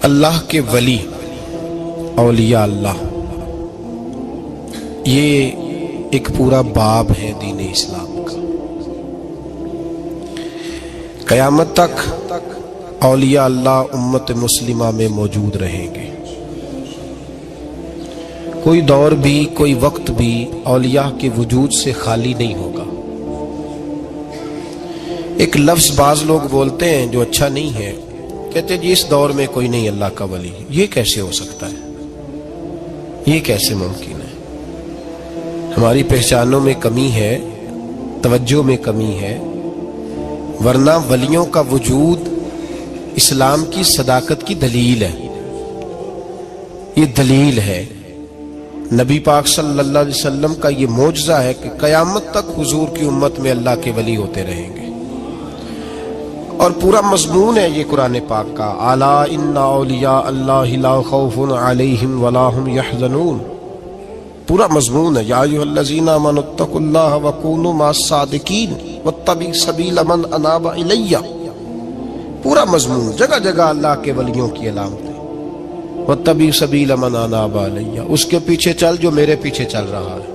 اللہ کے ولی اولیاء اللہ، یہ ایک پورا باب ہے دین اسلام کا۔ قیامت تک اولیاء اللہ امت مسلمہ میں موجود رہیں گے۔ کوئی دور بھی، کوئی وقت بھی اولیاء کے وجود سے خالی نہیں ہوگا۔ ایک لفظ بعض لوگ بولتے ہیں جو اچھا نہیں ہے، کہتے ہیں جی اس دور میں کوئی نہیں اللہ کا ولی۔ یہ کیسے ہو سکتا ہے؟ یہ کیسے ممکن ہے؟ ہماری پہچانوں میں کمی ہے، توجہ میں کمی ہے، ورنہ ولیوں کا وجود اسلام کی صداقت کی دلیل ہے۔ یہ دلیل ہے۔ نبی پاک صلی اللہ علیہ وسلم کا یہ معجزہ ہے کہ قیامت تک حضور کی امت میں اللہ کے ولی ہوتے رہیں گے، اور پورا مضمون ہے یہ قرآن پاک کا، الا ان اولیاء اللہ لا خوف علیہم ولا هم یحزنون۔ پورا مضمون ہے، یا ایھا الذین آمنوا اتقوا اللہ وکونوا مع الصادقین واتبعوا سبیل من اناب الی۔ پورا مضمون، جگہ جگہ اللہ کے ولیوں کی علامتیں، واتبعوا سبیل من اناب الی، اس کے پیچھے چل جو میرے پیچھے چل رہا ہے۔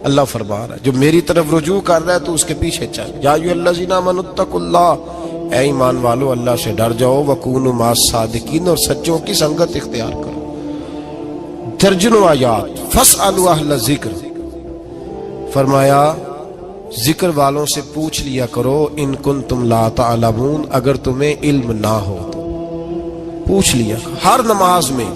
اللہ فرما رہا ہے جو میری طرف رجوع کر رہا ہے تو اس کے پیچھے چل۔ یا ایھا الذین آمنوا اتقوا اللہ، اے ایمان والو اللہ سے ڈر جاؤ، وکونوا مع الصادقین، اور سچوں کی سنگت اختیار کرو۔ درجنوں آیات، فاسألوا اہل الذکر، فرمایا ذکر والوں سے پوچھ لیا کرو، ان کنتم لا تعلمون، اگر تمہیں علم نہ ہو تو پوچھ لیا کرو۔ ہر نماز میں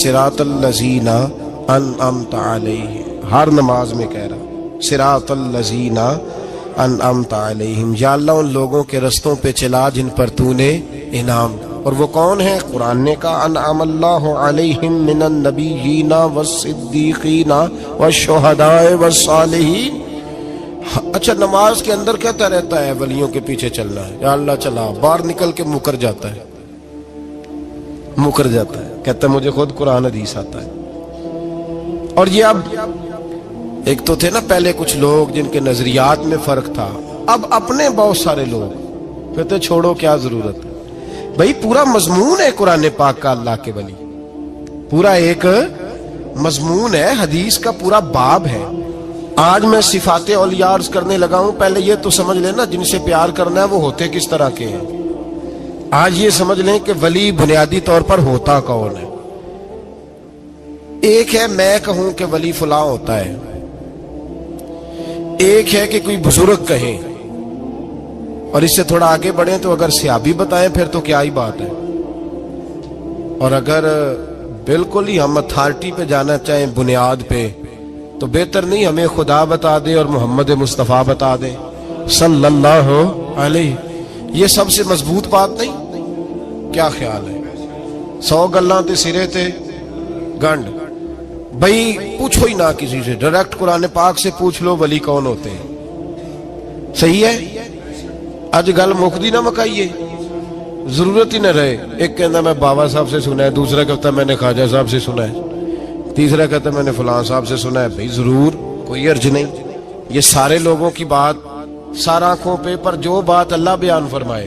صراط الذین انعمت علیہم، ہر نماز میں کہہ رہا صراط الذین انعمت علیہم، یا اللہ ان لوگوں کے رستوں پہ چلا جن پر تو نے انعام۔ اور وہ کون ہے؟ قرآن نے کہا انعم اللہ علیہم من النبیین والصدیقین والشہداء والصالحین۔ اچھا، نماز کے اندر کہتا رہتا ہے ولیوں کے پیچھے چلنا ہے، یا اللہ چلا، باہر نکل کے مکر جاتا ہے، مکر جاتا ہے، کہتا ہے مجھے خود قرآن حدیث آتا ہے۔ اور یہ اب ایک تو تھے نا پہلے کچھ لوگ جن کے نظریات میں فرق تھا، اب اپنے بہت سارے لوگ کہتے چھوڑو کیا ضرورت ہے۔ بھئی پورا مضمون ہے قرآن پاک کا اللہ کے ولی، پورا ایک مضمون ہے، حدیث کا پورا باب ہے۔ آج میں صفات اولیاء عرض کرنے لگا ہوں، پہلے یہ تو سمجھ لینا جن سے پیار کرنا ہے وہ ہوتے کس طرح کے ہیں۔ آج یہ سمجھ لیں کہ ولی بنیادی طور پر ہوتا کون ہے۔ ایک ہے میں کہوں کہ ولی فلاں ہوتا ہے، ایک ہے کہ کوئی بزرگ کہیں، اور اس سے تھوڑا آگے بڑھیں تو اگر صحابی بتائیں پھر تو کیا ہی بات ہے، اور اگر بالکل ہی ہم اتھارٹی پہ جانا چاہیں بنیاد پہ تو بہتر نہیں ہمیں خدا بتا دے اور محمد مصطفیٰ بتا دے صلی اللہ علیہ۔ یہ سب سے مضبوط بات نہیں؟ کیا خیال ہے؟ 100 گلاں تے سرے تے گنڈ۔ بھئی پوچھو ہی نہ کسی سے، ڈائریکٹ قرآن پاک سے پوچھ لو ولی کون ہوتے ہیں۔ صحیح ہے؟ اج گل مکدی نہ مکائیے، ضرورت ہی نہ رہے۔ ایک کہنا میں بابا صاحب سے سنا ہے، دوسرا کہتا میں نے خواجہ صاحب سے سنا ہے، تیسرا کہتا میں نے فلاں صاحب سے سنا ہے۔ بھئی ضرور، کوئی عرض نہیں، یہ سارے لوگوں کی بات سار آنکھوں پہ، پر جو بات اللہ بیان فرمائے،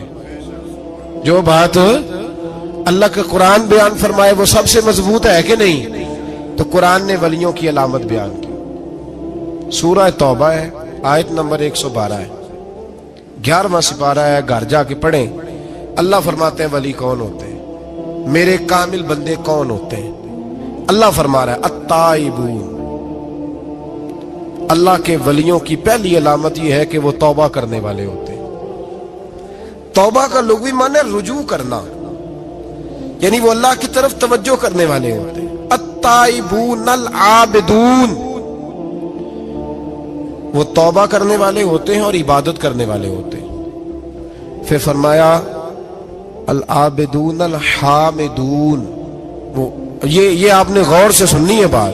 جو بات اللہ کا قرآن بیان فرمائے وہ سب سے مضبوط ہے کہ نہیں؟ تو قرآن نے ولیوں کی علامت بیان کی۔ سورہ توبہ ہے، آیت نمبر 112 ہے، 11واں سپارہ ہے، گھر جا کے پڑھیں۔ اللہ فرماتے ہیں ولی کون ہوتے ہیں، میرے کامل بندے کون ہوتے ہیں۔ اللہ فرما رہا ہے التائبون، اللہ کے ولیوں کی پہلی علامت یہ ہے کہ وہ توبہ کرنے والے ہوتے ہیں۔ توبہ کا لغوی معنی ہے رجوع کرنا، یعنی وہ اللہ کی طرف توجہ کرنے والے ہوتے ہیں۔ التائبون العابدون، وہ توبہ کرنے والے ہوتے ہیں اور عبادت کرنے والے ہوتے ہیں۔ پھر فرمایا العابدون الحامدون، وہ یہ آپ نے غور سے سننی ہے بات،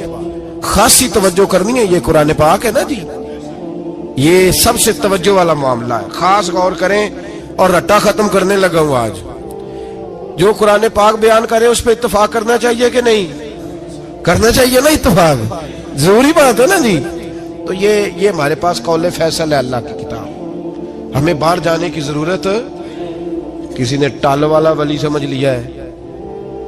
خاصی توجہ کرنی ہے، یہ قرآن پاک ہے نا جی، یہ سب سے توجہ والا معاملہ ہے، خاص غور کریں۔ اور رٹا ختم کرنے لگا ہوں آج، جو قرآن پاک بیان کرے اس پہ اتفاق کرنا چاہیے کہ نہیں؟ کرنا چاہیے نا اتفاق، ضروری بات ہے نا جی۔ تو یہ ہمارے پاس قول فیصل ہے اللہ کی کتاب، ہمیں باہر جانے کی ضرورت، کسی نے ٹال والا ولی سمجھ لیا ہے،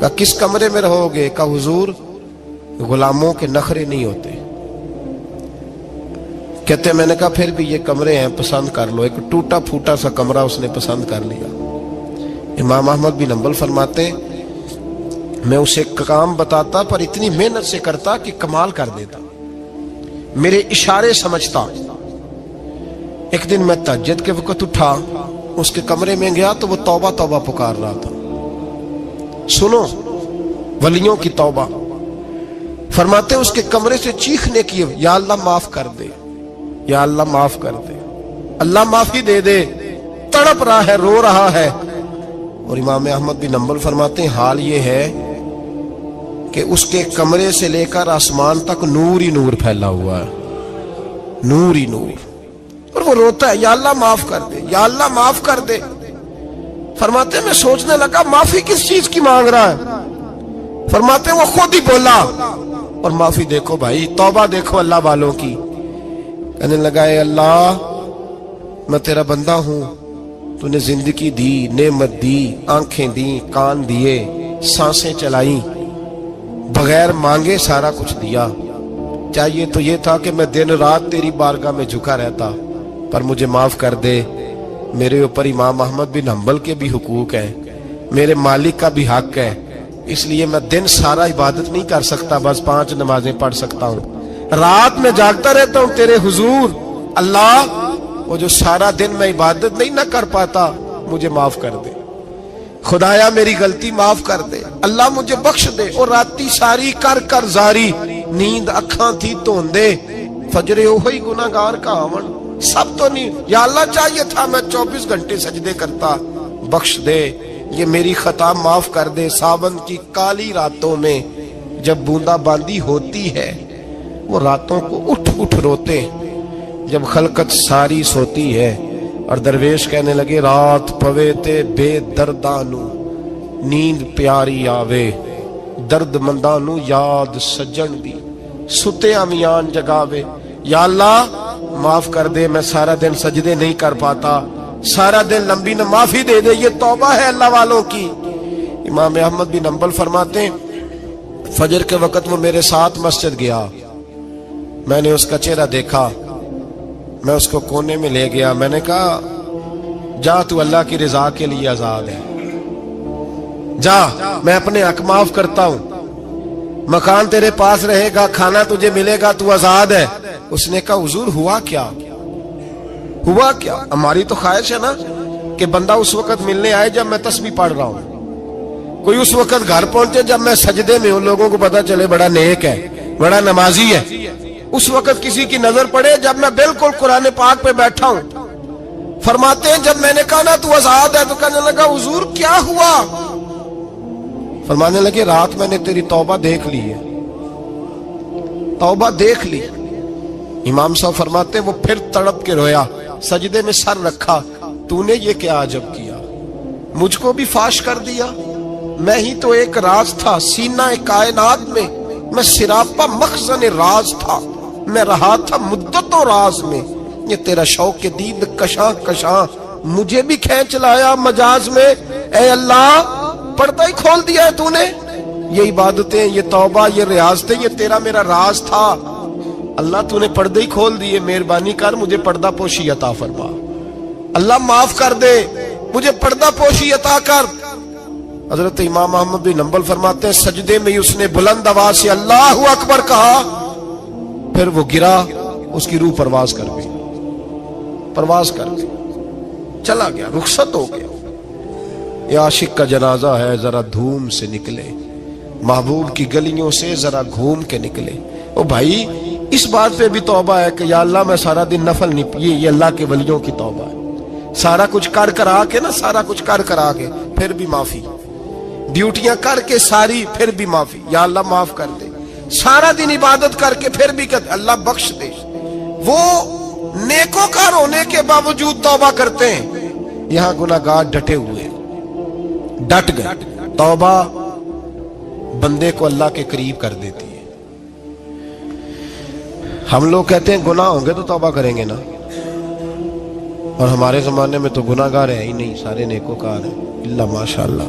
کہا کس کمرے میں رہوگے؟ کہا حضور غلاموں کے نخرے نہیں ہوتے۔ کہتے میں نے کہا پھر بھی یہ کمرے ہیں پسند کر لو۔ ایک ٹوٹا پھوٹا سا کمرہ اس نے پسند کر لیا۔ امام احمد بن حنبل فرماتے میں اسے کام بتاتا پر اتنی محنت سے کرتا کہ کمال کر دیتا، میرے اشارے سمجھتا۔ ایک دن میں تہجد کے وقت اٹھا، اس کے کمرے میں گیا تو وہ توبہ توبہ پکار رہا تھا۔ سنو ولیوں کی توبہ، فرماتے اس کے کمرے سے چیخنے کی، یا اللہ معاف کر دے، یا اللہ معاف کر دے، اللہ معافی دے دے، تڑپ رہا ہے، رو رہا ہے۔ اور امام احمد بن حنبل فرماتے ہیں حال یہ ہے کہ اس کے کمرے سے لے کر آسمان تک نور ہی نور پھیلا ہوا ہے، نور ہی نور، اور وہ روتا ہے یا اللہ معاف کر دے، یا اللہ معاف کر دے۔ فرماتے میں سوچنے لگا معافی کس چیز کی مانگ رہا ہے؟ فرماتے وہ خود ہی بولا، اور معافی دیکھو بھائی، توبہ دیکھو اللہ والوں کی۔ کہنے لگا اے اللہ میں تیرا بندہ ہوں، تو نے زندگی دی، نعمت دی، آنکھیں دی، کان دیے، سانسیں چلائیں، بغیر مانگے سارا کچھ دیا۔ چاہیے تو یہ تھا کہ میں دن رات تیری بارگاہ میں جھکا رہتا، پر مجھے معاف کر دے۔ میرے اوپر امام احمد بن حنبل کے بھی حقوق ہیں، میرے مالک کا بھی حق ہے، اس لیے میں دن سارا عبادت نہیں کر سکتا، بس 5 نمازیں پڑھ سکتا ہوں، رات میں جاگتا رہتا ہوں تیرے حضور۔ اللہ وہ جو سارا دن میں عبادت نہیں نہ کر پاتا مجھے معاف کر دے، خدایا میری غلطی معاف کر دے، اللہ مجھے بخش دے۔ اور راتی ساری کر کر زاری، نیند اکھاں تھی توندے، فجر اوہی گناہگار کا آون، سب تو نہیں، یا اللہ چاہیے تھا میں 24 گھنٹے سجدے کرتا، بخش دے، یہ میری خطا معاف کر دے۔ ساون کی کالی راتوں میں جب بوندا باندی ہوتی ہے، وہ راتوں کو اٹھ اٹھ روتے، جب خلقت ساری سوتی ہے، اور درویش کہنے لگے رات پوے تے بے دردانو، نیند پیاری آوے، درد مندانو یاد سجن دی، ستے امیان جگاوے۔ یا اللہ معاف کر دے، میں سارا دن سجدے نہیں کر پاتا، سارا دن لمبی نہ، معافی دے دے، یہ توبہ ہے اللہ والوں کی۔ امام احمد بن حنبل فرماتے ہیں فجر کے وقت وہ میرے ساتھ مسجد گیا، میں نے اس کا چہرہ دیکھا، میں اس کو کونے میں لے گیا، میں نے کہا جا تو اللہ کی رضا کے لیے آزاد ہے، جا میں اپنے حق معاف کرتا ہوں، مکان تیرے پاس رہے گا، کھانا تجھے ملے گا، تو آزاد ہے۔ اس نے کہا حضور ہوا کیا، ہوا کیا؟ ہماری تو خواہش ہے نا کہ بندہ اس وقت ملنے آئے جب میں تسبیح پڑھ رہا ہوں، کوئی اس وقت گھر پہنچے جب میں سجدے میں ہوں، لوگوں کو پتا چلے بڑا نیک ہے، بڑا نمازی ہے۔ اس وقت کسی کی نظر پڑے جب میں بالکل قرآن پاک پہ بیٹھا ہوں۔ فرماتے ہیں جب میں نے کہا نا تو آزاد ہے، تو کہنے لگا حضور کیا ہوا؟ فرمانے لگے رات میں نے تیری توبہ دیکھ لی ہے، توبہ دیکھ لی۔ امام صاحب فرماتے ہیں وہ پھر تڑپ کے رویا، سجدے میں سر رکھا، تو نے یہ کیا عجب کیا، مجھ کو بھی فاش کر دیا، میں ہی تو ایک راز تھا سینہ کائنات میں سراپا مخزن راز تھا، میں رہا تھا مدتوں راز میں، یہ تیرا شوق کے دید کشاں کشاں مجھے بھی کھینچ لایا مجاز میں۔ اے اللہ پردہ ہی کھول دیا ہے تو نے، یہ عبادتیں، یہ توبہ، یہ ریاضتیں، یہ تیرا میرا راز تھا، اللہ تو نے پردے ہی کھول دیے، مہربانی کر مجھے پردہ پوشی عطا فرما، اللہ معاف کر دے، مجھے پردہ پوشی عطا کر۔ حضرت امام احمد بن حنبل فرماتے ہیں سجدے میں اس نے بلند آواز سے اللہ اکبر کہا، پھر وہ گرا، اس کی روح پرواز کر گئی، پرواز کر گئی، چلا گیا، رخصت ہو گیا۔ یہ عاشق کا جنازہ ہے، ذرا دھوم سے نکلے، محبوب کی گلیوں سے ذرا گھوم کے نکلے۔ او بھائی اس بات پہ بھی توبہ ہے کہ یا اللہ میں سارا دن نفل نہیں، یہ اللہ کے ولیوں کی توبہ ہے، سارا کچھ کر کر آ کے نا، سارا کچھ کر کر آ کے پھر بھی معافی، ڈیوٹیاں کر کے ساری پھر بھی معافی، یا اللہ معاف کر دے، سارا دن عبادت کر کے پھر بھی کہتے اللہ بخش دے۔ وہ نیکوکار ہونے کے باوجود توبہ کرتے ہیں، یہاں گناہگار ڈٹے ہوئے، ڈٹ گئے۔ توبہ بندے کو اللہ کے قریب کر دیتی ہے۔ ہم لوگ کہتے ہیں گناہ ہوں گے تو توبہ کریں گے نا، اور ہمارے زمانے میں تو گناہگار ہے ہی نہیں، سارے نیکوکار ہیں، اللہ ماشاءاللہ۔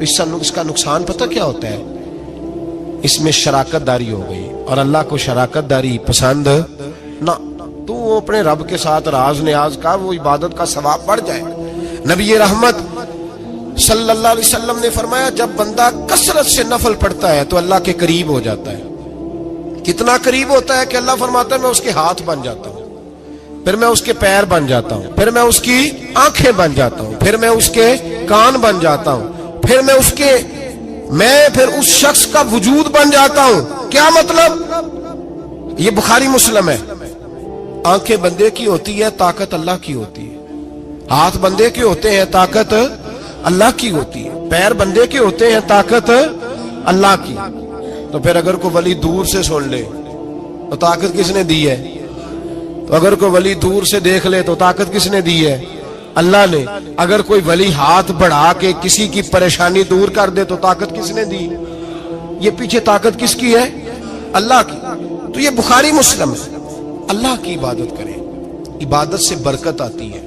تو اس کا نقصان پتہ کیا ہوتا ہے؟ اس میں شراکت داری ہو گئی، اور اللہ کو شراکت داری پسند نہ۔ تو وہ اپنے رب کے ساتھ راز نیاز کا، وہ عبادت کا ثواب بڑھ جائے۔ نبی رحمت صلی اللہ علیہ وسلم نے فرمایا جب بندہ کثرت سے نفل پڑھتا ہے تو اللہ کے قریب ہو جاتا ہے۔ کتنا قریب ہوتا ہے کہ اللہ فرماتا ہے میں اس کے ہاتھ بن جاتا ہوں، پھر میں اس کے پیر بن جاتا ہوں، پھر میں اس کی آنکھیں بن جاتا ہوں، پھر میں اس کے کان بن جاتا ہوں، پھر پھر اس شخص کا وجود بن جاتا ہوں۔ کیا مطلب؟ یہ بخاری مسلم ہے۔ آنکھیں بندے کی ہوتی ہے، طاقت اللہ کی ہوتی ہے۔ ہاتھ بندے کے ہوتے ہیں، طاقت اللہ کی ہوتی ہے۔ پیر بندے کے ہوتے ہیں، طاقت اللہ کی۔ تو پھر اگر کوئی ولی دور سے سن لے تو طاقت کس نے دی ہے؟ تو اگر کوئی ولی دور سے دیکھ لے تو طاقت کس نے دی ہے؟ اللہ نے۔ اگر کوئی ولی ہاتھ بڑھا کے کسی کی پریشانی دور کر دے تو طاقت کس نے دی؟ یہ پیچھے طاقت کس کی ہے؟ اللہ کی۔ تو یہ بخاری مسلم ہے۔ اللہ کی عبادت کریں، عبادت سے برکت آتی ہے۔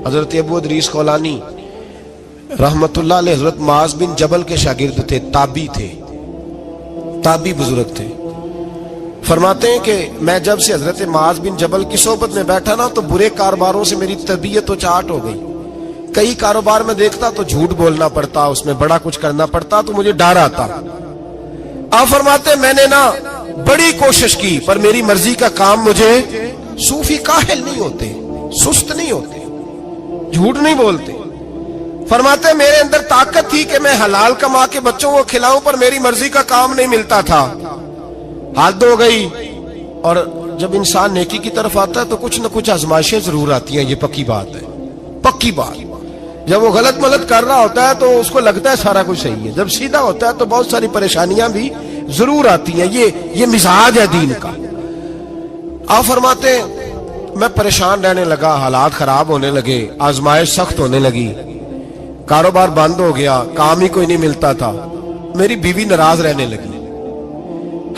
حضرت ابو ادریس خولانی رحمت اللہ علیہ حضرت معاذ بن جبل کے شاگرد تھے، تابعی بزرگ تھے۔ فرماتے ہیں کہ میں جب سے حضرت معاذ بن جبل کی صحبت میں بیٹھا نا تو برے کاروباروں سے میری طبیعت تو چاٹ ہو گئی۔ کئی کاروبار میں دیکھتا تو جھوٹ بولنا پڑتا، اس میں بڑا کچھ کرنا پڑتا، تو مجھے ڈر آتا۔ آپ فرماتے میں نے نا بڑی کوشش کی پر میری مرضی کا کام مجھے، صوفی کاہل نہیں ہوتے، سست نہیں ہوتے، جھوٹ نہیں بولتے۔ فرماتے میرے اندر طاقت تھی کہ میں حلال کما کے بچوں کو کھلاؤں، پر میری مرضی کا کام نہیں ملتا تھا۔ حد ہو گئی۔ اور جب انسان نیکی کی طرف آتا ہے تو کچھ نہ کچھ آزمائشیں ضرور آتی ہیں، یہ پکی بات ہے، پکی بات۔ جب وہ غلط ملت کر رہا ہوتا ہے تو اس کو لگتا ہے سارا کچھ صحیح ہے، جب سیدھا ہوتا ہے تو بہت ساری پریشانیاں بھی ضرور آتی ہیں۔ یہ مزاج ہے دین کا۔ آپ فرماتے ہیں میں پریشان رہنے لگا، حالات خراب ہونے لگے، آزمائش سخت ہونے لگی، کاروبار بند ہو گیا، کام ہی کوئی نہیں ملتا تھا۔ میری بیوی ناراض رہنے لگی،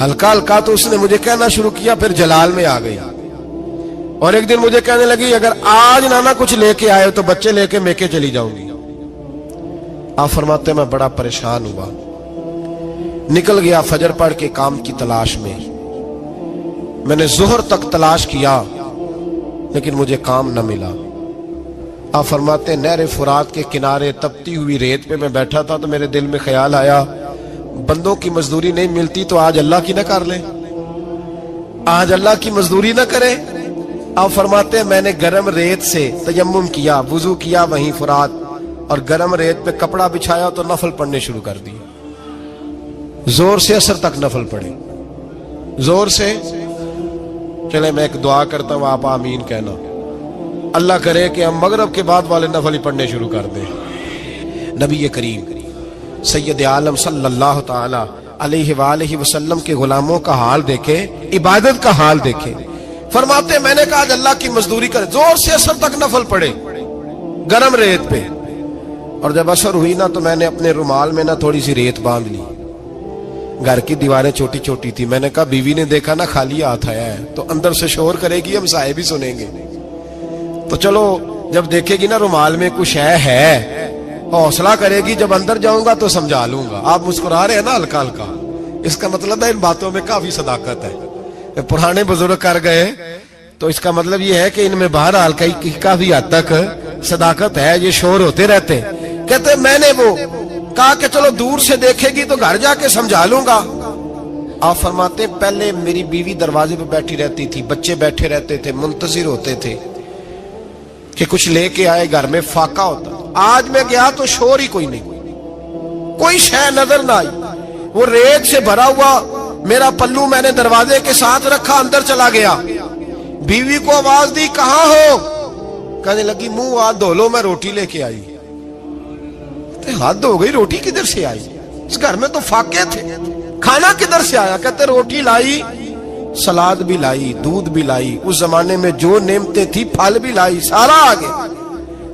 ہلکا ہلکا تو اس نے مجھے کہنا شروع کیا، پھر جلال میں آ گئی، اور ایک دن مجھے کہنے لگی اگر آج نانا کچھ لے کے آئے تو بچے لے کے میکے چلی جاؤں گی۔ آپ فرماتے میں بڑا پریشان ہوا، نکل گیا فجر پڑھ کے کام کی تلاش میں۔ میں نے ظہر تک تلاش کیا لیکن مجھے کام نہ ملا۔ آپ فرماتے نہر فرات کے کنارے تپتی ہوئی ریت پہ میں بیٹھا تھا تو میرے دل میں خیال آیا بندوں کی مزدوری نہیں ملتی تو آج اللہ کی نہ کر لیں، آج اللہ کی مزدوری نہ کریں۔ آپ فرماتے ہیں میں نے گرم ریت سے تیمم کیا، وضو کیا وہیں فرات، اور گرم ریت پہ کپڑا بچھایا تو نفل پڑھنے شروع کر دی، زور سے اثر تک نفل پڑھے، زور سے۔ چلے میں ایک دعا کرتا ہوں، آپ آمین کہنا۔ اللہ کرے کہ ہم مغرب کے بعد والے نفل ہی پڑھنے شروع کر دیں۔ نبی کریم سید عالم صلی اللہ تعالی علیہ وآلہ وسلم کے غلاموں کا حال دیکھے، عبادت کا حال دیکھے۔ فرماتے میں نے کہا آج اللہ کی مزدوری کرے، زور سے اثر تک نفل پڑھے گرم ریت پہ، اور جب اثر ہوئی نا تو میں نے اپنے رومال میں نا تھوڑی سی ریت باندھ لی۔ گھر کی دیواریں چھوٹی چھوٹی تھی، میں نے کہا بیوی نے دیکھا نا خالی ہاتھ آیا ہے تو اندر سے شور کرے گی، ہم صاحب بھی سنیں گے، تو چلو جب دیکھے گی نا رومال میں کچھ ہے حوصلہ کرے گی، جب اندر جاؤں گا تو سمجھا لوں گا۔ آپ مسکرا رہے ہیں نا ہلکا ہلکا، اس کا مطلب ہے ان باتوں میں کافی صداقت ہے۔ پرانے بزرگ کر گئے تو اس کا مطلب یہ ہے کہ ان میں بہرحال کافی حد تک صداقت ہے، یہ شور ہوتے رہتے۔ کہتے میں نے وہ کہا کہ چلو دور سے دیکھے گی تو گھر جا کے سمجھا لوں گا۔ آپ فرماتے پہلے میری بیوی دروازے پہ بیٹھی رہتی تھی، بچے بیٹھے رہتے تھے، منتظر ہوتے تھے کہ کچھ لے کے آئے، گھر میں فاقہ ہوتا۔ آج میں گیا تو شور ہی کوئی نہیں، کوئی شے نظر نہ آئی، وہ ریت سے بھرا ہوا میرا پلو میں نے دروازے کے ساتھ رکھا، اندر چلا گیا، بیوی کو آواز دی کہاں ہو؟ کہنے لگی منہ ہاتھ دھو لو، میں روٹی لے کے آئی۔ حد ہو گئی، روٹی کدھر سے آئی؟ اس گھر میں تو فاقے تھے، کھانا کدھر سے آیا؟ کہتے روٹی لائی، سلاد بھی لائی، دودھ بھی لائی، اس زمانے میں جو نعمتیں تھی پھل بھی لائی، سارا آگے۔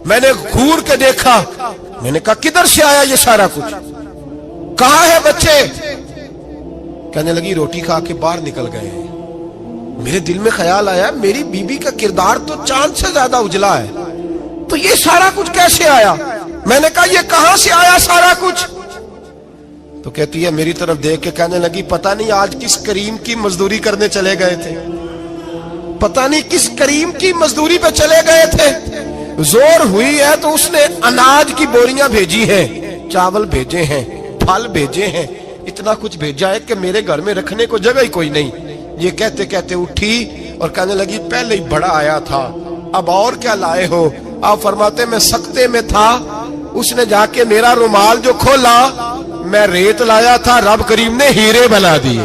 میں نے گھور کے دیکھا، میں نے کہا کدھر سے آیا یہ سارا کچھ؟ کہاں ہے بچے؟ کہنے لگی روٹی کھا کے باہر نکل گئے ہیں۔ میرے دل میں خیال آیا میری بیوی کا کردار تو چاند سے زیادہ اجلا ہے، تو یہ سارا کچھ کیسے آیا؟ میں نے کہا یہ کہاں سے آیا سارا کچھ؟ تو کہتی ہے میری طرف دیکھ کے کہنے لگی پتہ نہیں آج کس کریم کی مزدوری کرنے چلے گئے تھے، پتہ نہیں کس کریم کی مزدوری پہ چلے گئے تھے، زور ہوئی ہے تو اس نے اناج کی بوریاں بھیجی ہیں، چاول بھیجے ہیں، پھل بھیجے ہیں، اتنا کچھ بھیجا ہے کہ میرے گھر میں رکھنے کو جگہ ہی کوئی نہیں۔ یہ کہتے کہتے اٹھی اور کہنے لگی پہلے ہی بڑا آیا تھا، اب اور کیا لائے ہو؟ آپ فرماتے میں سکتے میں تھا، اس نے جا کے میرا رومال جو کھولا، میں ریت لایا تھا، رب کریم نے ہیرے بنا دیے،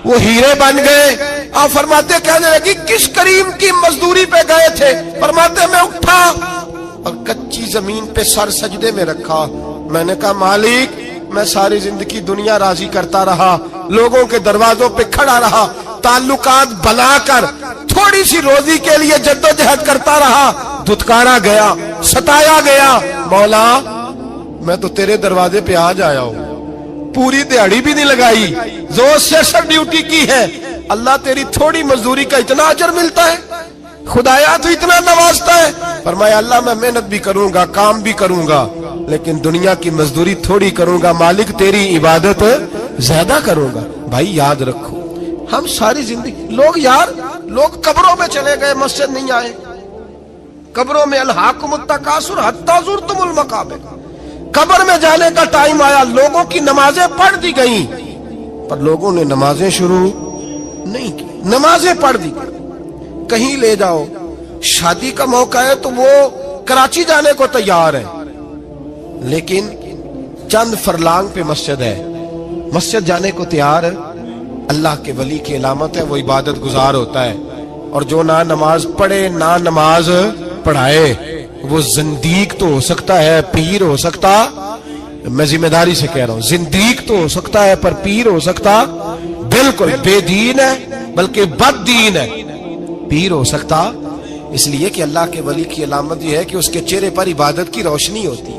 وہ ہیرے بن گئے۔ آپ فرماتے کہنے لگی کس کریم کی مزدوری پہ گئے تھے؟ فرماتے میں اٹھا اور کچی زمین پہ سر سجدے میں رکھا، میں نے کہا مالک میں ساری زندگی دنیا راضی کرتا رہا، لوگوں کے دروازوں پہ کھڑا رہا، تعلقات بنا کر تھوڑی سی روزی کے لیے جدوجہد کرتا رہا، دھتکارا گیا، ستایا گیا، مولا میں تو تیرے دروازے پہ آج آیا ہوں، پوری دیہڑی بھی نہیں لگائی، زور سے سر ڈیوٹی کی ہے، اللہ تیری تھوڑی مزدوری کا اتنا اجر ملتا ہے، خدایا تو اتنا نوازتا ہے۔ فرمایا اللہ میں محنت بھی کروں گا، کام بھی کروں گا، لیکن دنیا کی مزدوری تھوڑی کروں گا، مالک تیری عبادت زیادہ کروں گا۔ بھائی یاد رکھو ہم ساری زندگی لوگ قبروں میں چلے گئے، مسجد نہیں آئے، قبروں میں الہاکم التکاثر حتی زرتم المقابر، قبر میں جانے کا ٹائم آیا، لوگوں کی نمازیں پڑھ دی گئیں پر لوگوں نے نمازیں شروع نہیں کی، نمازیں پڑھ دی گئیں۔ کہیں لے جاؤ، شادی کا موقع ہے تو وہ کراچی جانے کو تیار ہے، لیکن چند فرلانگ پہ مسجد ہے، مسجد جانے کو تیار ہے۔ اللہ کے ولی کی علامت ہے وہ عبادت گزار ہوتا ہے، اور جو نہ نماز پڑھے نہ نماز پڑھائے وہ زندیق تو ہو سکتا ہے، پیر ہو سکتا، میں ذمہ داری سے کہہ رہا ہوں زندیق تو ہو سکتا ہے پر پیر ہو سکتا بالکل بے دین ہے، بلکہ بد دین ہے، پیر ہو سکتا، اس لیے کہ اللہ کے ولی کی علامت یہ ہے کہ اس کے چہرے پر عبادت کی روشنی ہوتی،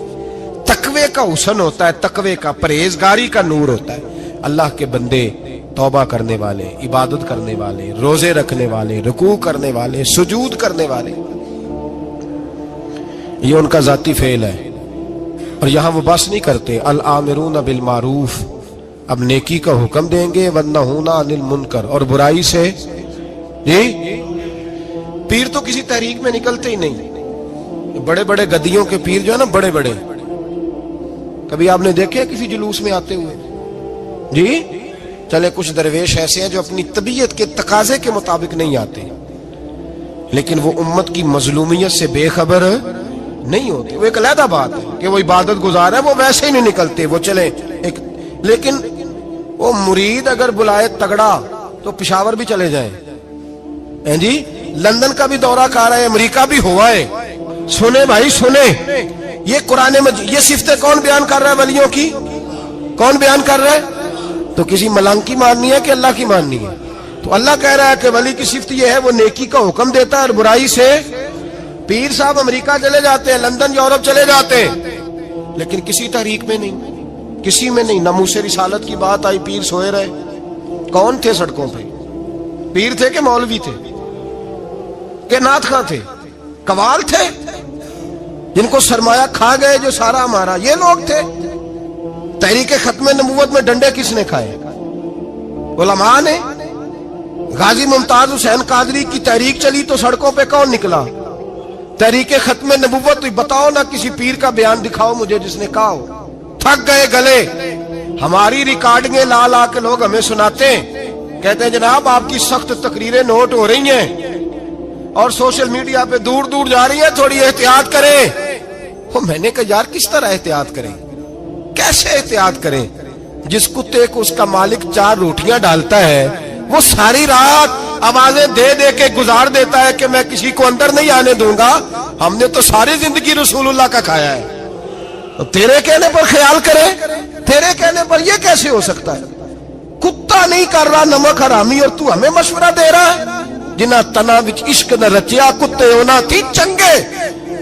تقوی کا حسن ہوتا ہے، تقوی کا، پرہیزگاری کا نور ہوتا ہے۔ اللہ کے بندے توبہ کرنے والے، عبادت کرنے والے، روزے رکھنے والے، رکوع کرنے والے، سجود کرنے والے، یہ ان کا ذاتی فعل ہے۔ اور یہاں وہ بس نہیں کرتے، الآمرون بالمعروف، اب نیکی کا حکم دیں گے، والنہون عن المنکر، اور برائی سے۔ جی پیر تو کسی تحریک میں نکلتے ہی نہیں، بڑے بڑے گدیوں کے پیر جو ہے نا، بڑے بڑے، کبھی آپ نے دیکھے کسی جلوس میں آتے ہوئے؟ جی چلے کچھ درویش ایسے ہیں جو اپنی طبیعت کے تقاضے کے مطابق نہیں آتے، لیکن وہ امت کی مظلومیت سے بے خبر نہیں ہوتے، وہ ایک علیحدہ بات ہے کہ وہ عبادت گزار ہے، وہ ویسے ہی نہیں نکلتے، وہ چلے ایک، لیکن وہ مرید اگر بلائے تگڑا تو پشاور بھی چلے جائیں، جی لندن کا بھی دورہ کر رہا ہے، امریکہ بھی ہوا ہے، سنے بھائی سنے، یہ قرآن مجید، یہ صفتیں کون بیان کر رہا ہے ولیوں کی؟ کون بیان کر رہا ہے؟ تو کسی ملنگ کی ماننی ہے کہ اللہ کی ماننی ہے؟ تو اللہ کہہ رہا ہے کہ ولی کی صفت یہ ہے وہ نیکی کا حکم دیتا ہے اور برائی سے۔ پیر صاحب امریکہ چلے جاتے ہیں، لندن یورپ چلے جاتے ہیں، لیکن کسی تحریک میں نہیں، کسی میں نہیں۔ ناموس رسالت کی بات آئی، پیر سوئے رہے، کون تھے سڑکوں پہ؟ پیر تھے کہ مولوی تھے کہ نعت خواں تھے؟ قوال تھے جن کو سرمایہ کھا گئے جو سارا ہمارا، یہ لوگ تھے؟ تحریک ختم نبوت میں ڈنڈے کس نے کھائے؟ علماء نے۔ غازی ممتاز حسین قادری کی تحریک چلی تو سڑکوں پہ کون نکلا؟ تحریک ختم نبوت۔ بتاؤ نا کسی پیر کا بیان دکھاؤ مجھے جس نے کہا ہو۔ تھک گئے گلے، ہماری ریکارڈنگیں لا لا کے لوگ ہمیں سناتے ہیں، کہتے ہیں جناب آپ کی سخت تقریریں نوٹ ہو رہی ہیں اور سوشل میڈیا پہ دور دور جا رہی ہیں، تھوڑی احتیاط کریں۔ میں نے کہا یار کس طرح احتیاط کریں، کیسے احتیاط کریں؟ جس کتے کو اس کا مالک 4 روٹیاں ڈالتا ہے وہ ساری رات آوازیں دے دے کے گزار دیتا ہے کہ میں کسی کو اندر نہیں آنے دوں گا، ہم نے تو ساری زندگی رسول اللہ کا کھایا ہے، تو تیرے کہنے پر خیال کرے، تیرے کہنے پر یہ کیسے ہو سکتا ہے؟ کتا نہیں کر رہا نمک حرامی اور تو ہمیں مشورہ دے رہا ہے؟ جنہ تنا وچ عشق نہ رچیا کتے ہونا تھی چنگے،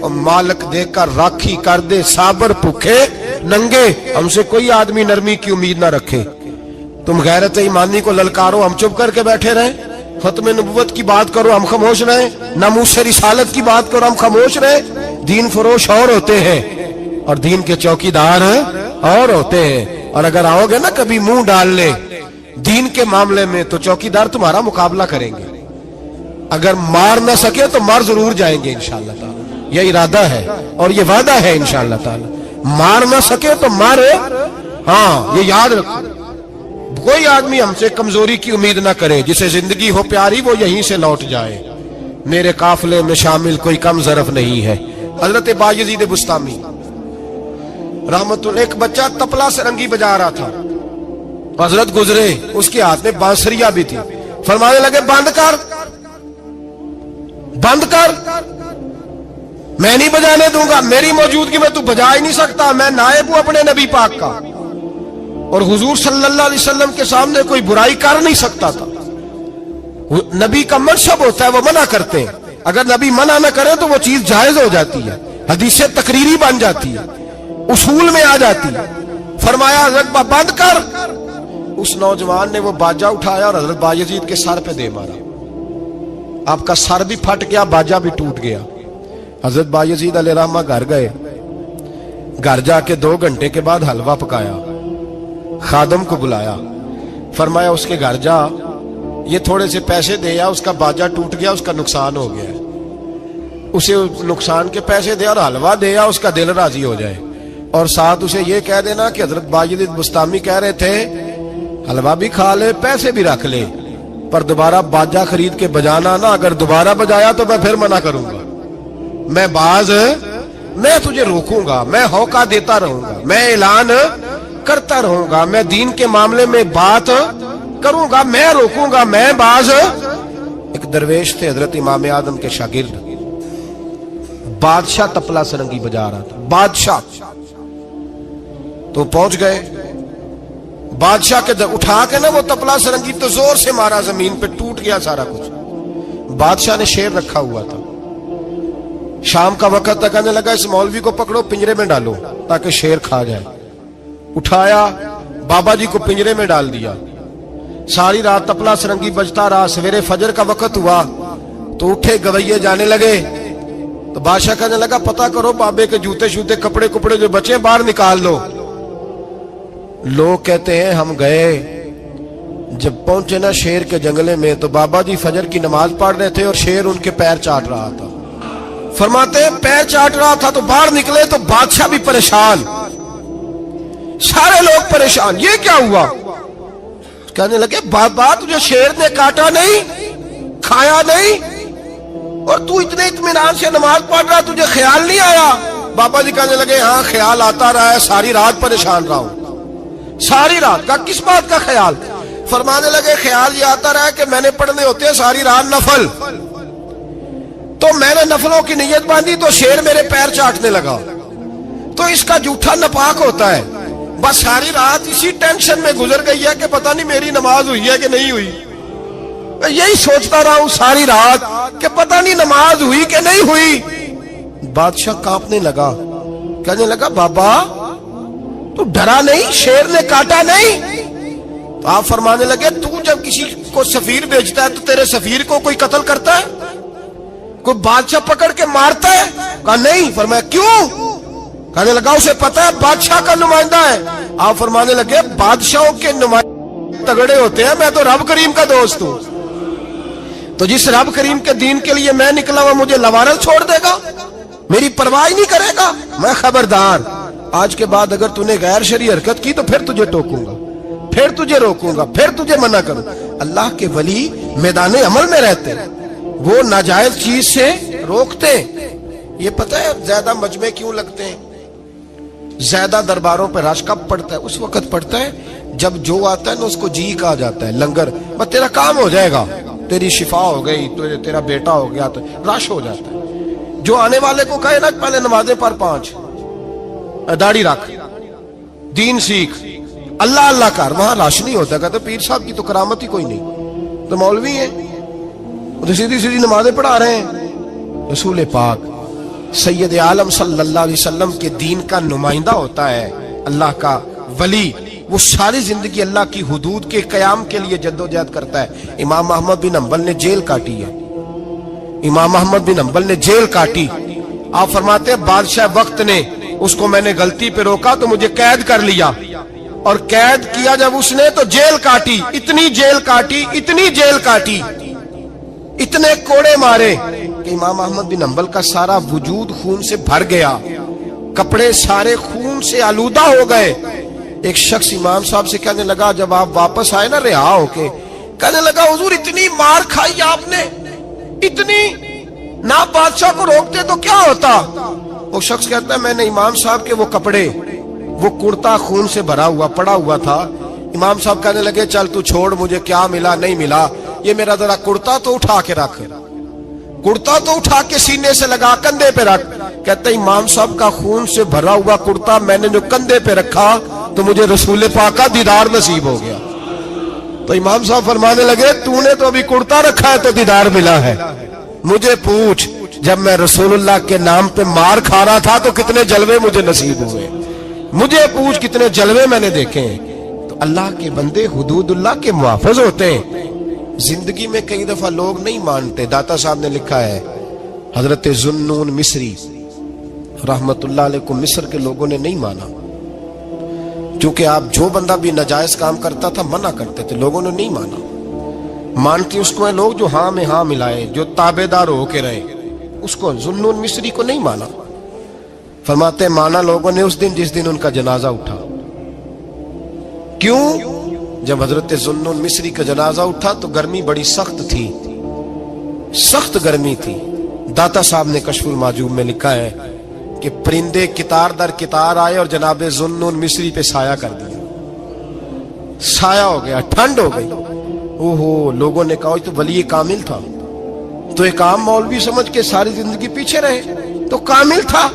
اور مالک دے کر راکھی کر دے صابر بھوکے ننگے، ہم سے کوئی آدمی نرمی کی امید نہ رکھے۔ تم غیرت ایمانی کو للکارو، ہم چپ کر کے بیٹھے رہیں؟ ختم نبوت کی بات کرو ہم خاموش رہیں؟ ناموس رسالت کی بات کرو ہم خاموش رہیں؟ دین فروش اور ہوتے ہیں اور دین کے چوکیدار اور ہوتے ہیں۔ اور اگر آؤ گے نا کبھی منہ ڈالنے دین کے معاملے میں تو چوکیدار تمہارا مقابلہ کریں گے. اگر مار نہ سکے تو مار ضرور جائیں گے انشاءاللہ تعالی. یہ ارادہ ہے اور یہ وعدہ ہے انشاءاللہ تعالی. مار نہ سکے تو مارے. ہاں یہ یاد رکھو, کوئی آدمی ہم سے کمزوری کی امید نہ کرے. جسے زندگی ہو پیاری وہ یہیں سے لوٹ جائے. میرے قافلے میں شامل کوئی کم ظرف نہیں ہے. حضرت بایزید بستامی رحمت اللہ, ایک بچہ تپلا سرنگی بجا رہا تھا, حضرت گزرے, اس کے ہاتھ میں بانسریہ بھی تھی. فرمانے لگے بند کر, بند کر, میں نہیں بجانے دوں گا, میری موجودگی میں تو بجا ہی نہیں سکتا, میں نائب ہوں اپنے نبی پاک کا, اور حضور صلی اللہ علیہ وسلم کے سامنے کوئی برائی کر نہیں سکتا تھا. نبی کا منصب ہوتا ہے وہ منع کرتے ہیں, اگر نبی منع نہ کرے تو وہ چیز جائز ہو جاتی ہے, حدیث تقریری بن جاتی ہے, اصول میں آ جاتی ہے. فرمایا حضرت بند کر. اس نوجوان نے وہ باجا اٹھایا اور حضرت بایزید کے سر پہ دے مارا. آپ کا سر بھی پھٹ گیا, باجا بھی ٹوٹ گیا. حضرت بایزید علیہ رحمہ گھر گئے. گھر جا کے 2 گھنٹے کے بعد حلوہ پکایا, خادم کو بلایا, فرمایا اس کے گھر جا, یہ تھوڑے سے پیسے دے یا, اس کا باجا ٹوٹ گیا, اس کا نقصان ہو گیا ہے, اسے نقصان کے پیسے دے اور حلوہ دے یا, اس کا دل راضی ہو جائے. اور ساتھ اسے یہ کہہ دینا کہ حضرت بایزید بستامی کہہ رہے تھے حلوہ بھی کھا لے, پیسے بھی رکھ لے, پر دوبارہ باجا خرید کے بجانا نا. اگر دوبارہ بجایا تو میں پھر منع کروں گا. میں تجھے روکوں گا, میں ہوکا دیتا رہوں گا, میں اعلان کرتا رہوں گا, میں دین کے معاملے میں بات کروں گا, میں روکوں گا, میں باز. ایک درویش تھے حضرت امام اعظم کے شاگرد, بادشاہ تپلا سرنگی بجا رہا تھا, بادشاہ. تو پہنچ گئے, بادشاہ کے اٹھا کے نا وہ تپلا سرنگی تو زور سے مارا, زمین پہ ٹوٹ گیا سارا کچھ. بادشاہ نے شیر رکھا ہوا تھا, شام کا وقت تک کہنے لگا اس مولوی کو پکڑو, پنجرے میں ڈالو تاکہ شیر کھا جائے. اٹھایا, بابا جی کو پنجرے میں ڈال دیا. ساری رات تپلا سرنگی بجتا رہا. سویرے فجر کا وقت ہوا تو اٹھے گویے جانے لگے. تو بادشاہ کہنے لگا پتہ کرو بابے کے جوتے شوتے کپڑے جو بچے باہر نکال دو. لوگ کہتے ہیں ہم گئے, جب پہنچے نا شیر کے جنگلے میں تو بابا جی فجر کی نماز پڑھ رہے تھے اور شیر ان کے پیر چاٹ رہا تھا. فرماتے ہیں پیر چاٹ رہا تھا تو باہر نکلے تو بادشاہ بھی پریشان, سارے لوگ پریشان, یہ کیا ہوا؟ کہنے لگے بابا تجھے شیر نے کاٹا نہیں, کھایا نہیں, اور تو اتنے اطمینان سے نماز پڑھ رہا, تجھے خیال نہیں آیا؟ بابا جی کہنے لگے ہاں خیال آتا رہا ہے, ساری رات پریشان رہا ہوں. ساری رات کا کس بات کا خیال؟ فرمانے لگے خیال یہ آتا رہا کہ میں نے پڑھنے ہوتے ہیں ساری رات نفل, تو میں نے نفلوں کی نیت باندھی تو شیر میرے پیر چاٹنے لگا, تو اس کا جھوٹا ناپاک ہوتا ہے. بس ساری رات اسی ٹینشن میں گزر گئی ہے کہ پتہ نہیں میری نماز ہوئی ہے کہ نہیں ہوئی. یہی سوچتا رہا ہوں ساری رات کہ پتہ نہیں نماز ہوئی کہ نہیں ہوئی. بادشاہ کانپنے لگا, کہنے لگا بابا تو ڈرا نہیں, شیر نے کاٹا نہیں؟ تو آپ فرمانے لگے تو جب کسی کو سفیر بھیجتا ہے تو تیرے سفیر کو کوئی قتل کرتا ہے, کوئی بادشاہ پکڑ کے مارتا ہے؟ کہا نہیں. فرمایا کیوں؟ کہنے لگا اسے پتا ہے بادشاہ کا نمائندہ ہے. آپ فرمانے لگے بادشاہوں کے نمائندے تگڑے ہوتے ہیں, میں تو رب کریم کا دوست ہوں, تو جس رب کریم کے دین کے لیے میں نکلا ہوا مجھے لوارل چھوڑ دے گا, میری پرواہ نہیں کرے گا؟ میں خبردار, آج کے بعد اگر تو نے غیر شرعی حرکت کی تو پھر تجھے ٹوکوں گا, پھر تجھے روکوں گا, پھر تجھے منع کروں. اللہ کے ولی میدان عمل میں رہتے, وہ ناجائز چیز سے روکتے. یہ پتہ ہے زیادہ مجمع کیوں لگتے ہیں, زیادہ درباروں پہ رش کب پڑتا ہے؟ اس وقت پڑتا ہے جب جو آتا ہے نا اس کو جی کہا جاتا ہے, لنگر, بس تیرا کام ہو جائے گا, تیری شفا ہو گئی, تیرا بیٹا ہو گیا, تو رش ہو جاتا ہے. جو آنے والے کو کہے نا پہلے نمازیں پر 5, داڑھی رکھ, دین سیکھ, اللہ اللہ کر, وہاں رش نہیں ہوتا. کہتے پیر صاحب کی تو کرامت ہی کوئی نہیں, تو مولوی ہیں, تو سیدھی نمازیں پڑھا رہے ہیں. رسول پاک سید عالم صلی اللہ علیہ وسلم کے دین کا نمائندہ ہوتا ہے, اللہ کا ولی, وہ ساری زندگی اللہ کی حدود کے قیام کے لیے جدوجہد کرتا ہے. امام احمد بن حنبل نے جیل کاٹی ہے, امام احمد بن حنبل نے جیل کاٹی. آپ فرماتے ہیں بادشاہ وقت نے اس کو میں نے غلطی پہ روکا تو مجھے قید کر لیا. اور قید کیا جب اس نے تو جیل کاٹی، اتنی جیل کاٹی، اتنی جیل کاٹی، اتنے کوڑے مارے کہ امام احمد بن حنبل کا سارا وجود خون سے بھر گیا، کپڑے سارے خون سے آلودہ ہو گئے۔ ایک شخص امام صاحب سے کہنے لگا جب آپ واپس آئے نا رہا ہو کے، کہنے لگا حضور اتنی مار کھائی آپ نے، اتنی، نہ بادشاہ کو روکتے تو کیا ہوتا؟ وہ شخص کہتا ہے میں نے امام صاحب کے وہ کپڑے، وہ کرتا خون سے بھرا ہوا پڑا ہوا تھا، امام صاحب کہنے لگے چل تو چھوڑ، مجھے کیا ملا نہیں ملا، یہ میرا ذرا کرتا تو اٹھا کے رکھ، کرتا تو اٹھا کے سینے سے لگا کندھے پہ رکھ۔ کہتا ہے امام صاحب کا خون سے بھرا ہوا کرتا میں نے جو کندھے پہ رکھا تو مجھے رسول پاک کا دیدار نصیب ہو گیا۔ تو امام صاحب فرمانے لگے تو نے تو ابھی کرتا رکھا ہے تو دیدار ملا ہے، مجھے پوچھ جب میں رسول اللہ کے نام پہ مار کھا رہا تھا تو کتنے جلوے مجھے نصیب ہوئے، مجھے پوچھ کتنے جلوے میں نے دیکھے ہیں۔ تو اللہ کے بندے حدود اللہ کے محافظ ہوتے ہیں۔ زندگی میں کئی دفعہ لوگ نہیں مانتے، داتا صاحب نے لکھا ہے حضرت ذوالنون مصری رحمت اللہ علیہ کو مصر کے لوگوں نے نہیں مانا، چونکہ آپ جو بندہ بھی ناجائز کام کرتا تھا منع کرتے تھے، لوگوں نے نہیں مانا۔ مانتی اس کو ہیں لوگ جو ہاں میں ہاں ملائے، جو تابع دار ہو کے رہے، اس کو ذوالنون مصری کو نہیں مانا۔ فرماتے مانا لوگوں نے اس دن جس دن ان کا جنازہ اٹھا۔ کیوں؟ جب حضرت ذوالنون مصری کا جنازہ اٹھا تو گرمی بڑی سخت تھی، سخت گرمی تھی۔ داتا صاحب نے کشف المحجوب میں لکھا ہے کہ پرندے کتار در کتار آئے اور جناب ذوالنون مصری پہ سایہ کر دیا، سایہ ہو گیا، ٹھنڈ ہو گئی۔ اوہو، لوگوں نے کہا تو ولی کامل تھا، تو ایک عام مولوی سمجھ کے ساری زندگی پیچھے رہے، تو کامل تھا۔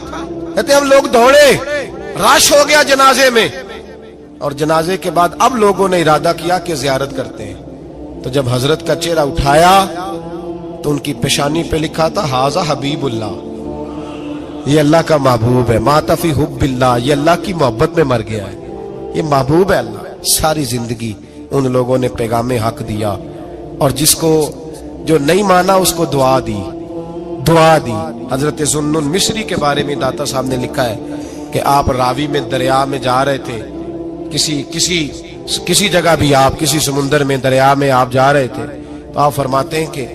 کہتے ہم لوگ دوڑے، رش ہو گیا جنازے میں، اور جنازے کے بعد اب لوگوں نے ارادہ کیا کہ زیارت کرتے ہیں۔ تو جب حضرت کا چہرہ اٹھایا تو ان کی پیشانی پہ لکھا تھا ھذا حبیب اللہ، یہ اللہ کا محبوب ہے، مات فی حب اللہ، یہ اللہ کی محبت میں مر گیا ہے، یہ محبوب ہے اللہ۔ ساری زندگی ان لوگوں نے پیغام حق دیا، اور جس کو جو نہیں مانا اس کو دعا دی، دعا دی۔ حضرت ذوالنون مصری کے بارے میں داتا صاحب نے لکھا ہے کہ آپ راوی میں دریا میں جا رہے تھے، کسی جگہ بھی آپ کسی سمندر میں دریا میں آپ جا رہے تھے، تو آپ فرماتے ہیں کہ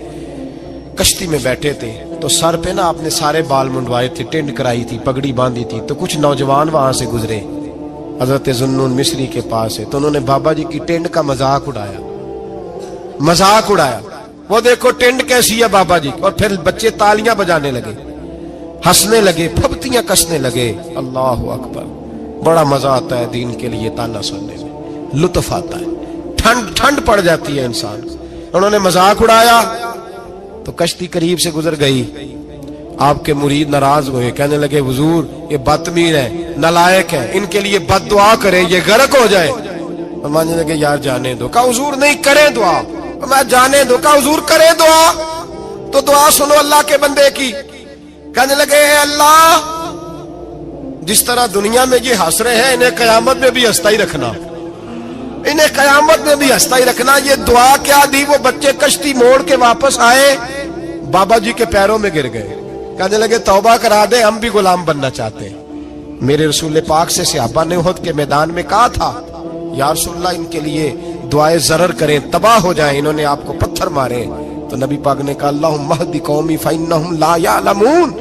کشتی میں بیٹھے تھے تو سر پہ نا آپ نے سارے بال منڈوائے تھے، ٹینڈ کرائی تھی، پگڑی باندھی تھی، تو کچھ نوجوان وہاں سے گزرے حضرت ذوالنون مصری کے پاس ہے، تو انہوں نے بابا جی کی ٹینڈ کا مذاق اڑایا، مذاق اڑایا، وہ دیکھو ٹینڈ کیسی ہے بابا جی، اور پھر بچے تالیاں بجانے لگے، ہنسنے لگے، پھپتیاں کسنے لگے۔ اللہ اکبر، بڑا مزہ آتا ہے دین کے لیے تانا سننے میں، لطف آتا ہے، ٹھنڈ پڑ جاتی ہے انسان۔ انہوں نے مذاق اڑایا تو کشتی قریب سے گزر گئی، آپ کے مرید ناراض ہوئے، کہنے لگے حضور یہ بدتمیز ہے، نالائق ہے، ان کے لیے بد دعا کریں یہ غرق ہو جائے۔ فرمانے لگے یار جانے دو۔ کہا حضور نہیں، کریں دعا۔ میں جانے دو۔ کہا حضور کریں دعا، تو دعا سنو اللہ کے بندے کی۔ کہنے لگے اے اللہ، جس طرح دنیا میں یہ ہنس رہے ہیں انہیں قیامت میں بھی ہنستا ہی رکھنا، انہیں قیامت میں بھی ہنستا ہی رکھنا۔ یہ دعا کیا دی؟ وہ بچے کشتی موڑ کے واپس آئے، بابا جی کے پیروں میں گر گئے، کہنے لگے توبہ کرا دے، ہم بھی غلام بننا چاہتے ہیں۔ میرے رسول پاک سے صحابہ نے احد کے میدان میں کہا تھا یا رسول اللہ ان کے لیے دعائے ضرر کریں، تباہ ہو جائیں، انہوں نے آپ کو پتھر مارے۔ تو نبی پاک نے کہا اللہم اہد قومی فانہم لا یعلمون،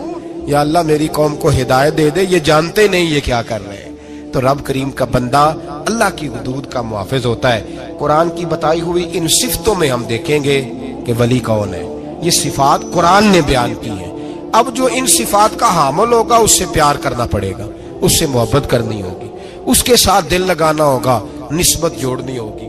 یا اللہ میری قوم کو ہدایت دے دے، یہ جانتے نہیں یہ کیا کر رہے ہیں۔ تو رب کریم کا بندہ اللہ کی حدود کا محافظ ہوتا ہے۔ قرآن کی بتائی ہوئی ان صفتوں میں ہم دیکھیں گے کہ ولی کون ہے، یہ صفات قرآن نے بیان کی ہیں۔ اب جو ان صفات کا حامل ہوگا اس سے پیار کرنا پڑے گا، اس سے محبت کرنی ہوگی، اس کے ساتھ دل لگانا ہوگا، نسبت جوڑنی ہوگی۔